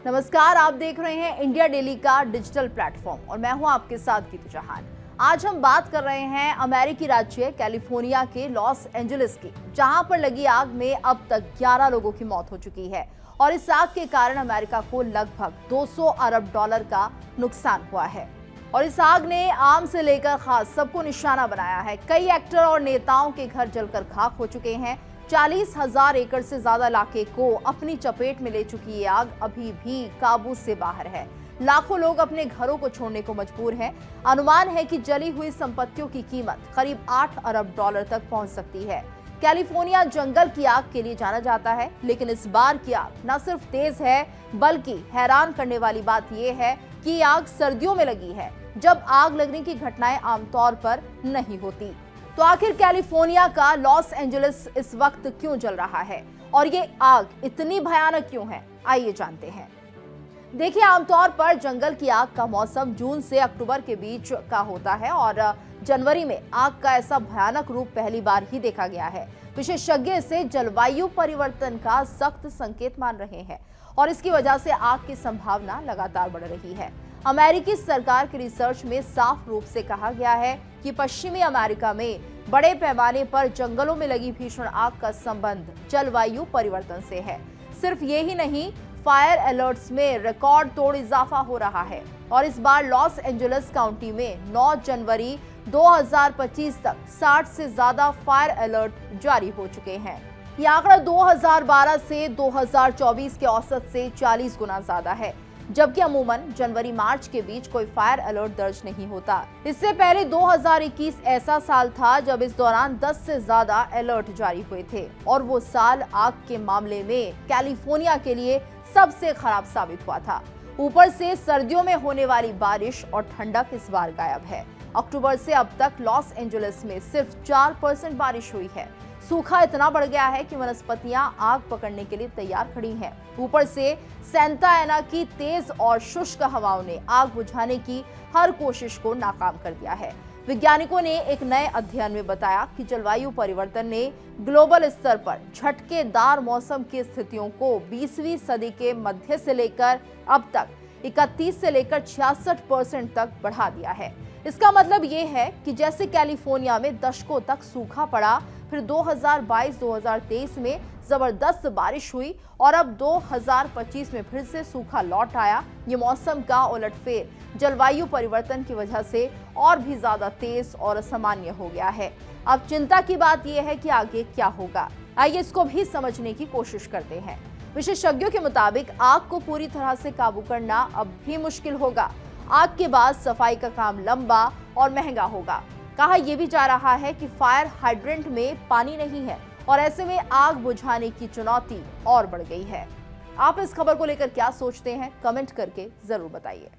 नमस्कार, आप देख रहे हैं इंडिया डेली का डिजिटल प्लेटफॉर्म और मैं हूं आपके साथ गीतू चौहान। आज हम बात कर रहे हैं अमेरिकी राज्य कैलिफोर्निया के लॉस एंजलिस की, जहां पर लगी आग में अब तक 11 लोगों की मौत हो चुकी है और इस आग के कारण अमेरिका को लगभग 200 अरब डॉलर का नुकसान हुआ है। और इस आग ने आम से लेकर खास सबको निशाना बनाया है। कई एक्टर और नेताओं के घर जलकर खाक हो चुके हैं। 40,000 एकड़ से ज्यादा इलाके को अपनी चपेट में ले चुकी ये आग अभी भी काबू से बाहर है। लाखों लोग अपने घरों को छोड़ने को मजबूर हैं। अनुमान है कि जली हुई संपत्तियों की कीमत करीब 8 अरब डॉलर तक पहुंच सकती है। कैलिफोर्निया जंगल की आग के लिए जाना जाता है, लेकिन इस बार की आग न सिर्फ तेज है, बल्कि हैरान करने वाली बात यह है कि ये आग सर्दियों में लगी है, जब आग लगने की घटनाएं आमतौर पर नहीं होती। तो आखिर कैलिफोर्निया का लॉस एंजलिस इस वक्त क्यों जल रहा है और ये आग इतनी भयानक क्यों है, आइए जानते हैं। देखिए, आमतौर पर जंगल की आग का मौसम जून से अक्टूबर के बीच का होता है और जनवरी में आग का ऐसा भयानक रूप पहली बार ही देखा गया है। विशेषज्ञ इसे जलवायु परिवर्तन का सख्त संकेत मान रहे हैं और इसकी वजह से आग की संभावना लगातार बढ़ रही है। अमेरिकी सरकार के रिसर्च में साफ रूप से कहा गया है कि पश्चिमी अमेरिका में बड़े पैमाने पर जंगलों में लगी भीषण आग का संबंध जलवायु परिवर्तन से है। सिर्फ ये ही नहीं, फायर अलर्ट्स में रिकॉर्ड तोड़ इजाफा हो रहा है और इस बार लॉस एंजलिस काउंटी में 9 जनवरी 2025 तक 60 से ज्यादा फायर अलर्ट जारी हो चुके हैं। यह आंकड़ा 2012 से 2024 के औसत से 40 गुना ज्यादा है, जबकि अमूमन जनवरी-मार्च के बीच कोई फायर अलर्ट दर्ज नहीं होता। इससे पहले 2021 ऐसा साल था जब इस दौरान 10 से ज्यादा अलर्ट जारी हुए थे और वो साल आग के मामले में कैलिफोर्निया के लिए सबसे खराब साबित हुआ था। ऊपर से सर्दियों में होने वाली बारिश और ठंडक इस बार गायब है। अक्टूबर से अब तक लॉस एंजलिस में सिर्फ 4% बारिश हुई है। सूखा इतना बढ़ गया है कि वनस्पतियां आग पकड़ने के लिए तैयार खड़ी हैं। ऊपर से सेंटा एना की तेज और शुष्क हवाओं ने आग बुझाने की हर कोशिश को नाकाम कर दिया है। वैज्ञानिकों ने एक नए अध्ययन में बताया कि जलवायु परिवर्तन ने ग्लोबल स्तर पर झटकेदार मौसम की स्थितियों को 20वीं सदी के मध्य से लेकर अब तक 31 से लेकर 66% तक बढ़ा दिया है। इसका मतलब ये है कि जैसे कैलिफोर्निया में दशकों तक सूखा पड़ा, फिर 2022-2023 में जबरदस्त बारिश हुई और अब 2025 में फिर से सूखा लौट आया। ये मौसम का उलटफेर जलवायु परिवर्तन की वजह से और भी ज्यादा तेज और असामान्य हो गया है। अब चिंता की बात यह है कि आगे क्या होगा। आइए इसको भी समझने की कोशिश करते हैं। विशेषज्ञों के मुताबिक आग को पूरी तरह से काबू करना अब भी मुश्किल होगा। आग के बाद सफाई का काम लंबा और महंगा होगा। कहा यह भी जा रहा है कि फायर हाइड्रेंट में पानी नहीं है और ऐसे में आग बुझाने की चुनौती और बढ़ गई है। आप इस खबर को लेकर क्या सोचते हैं, कमेंट करके जरूर बताइए।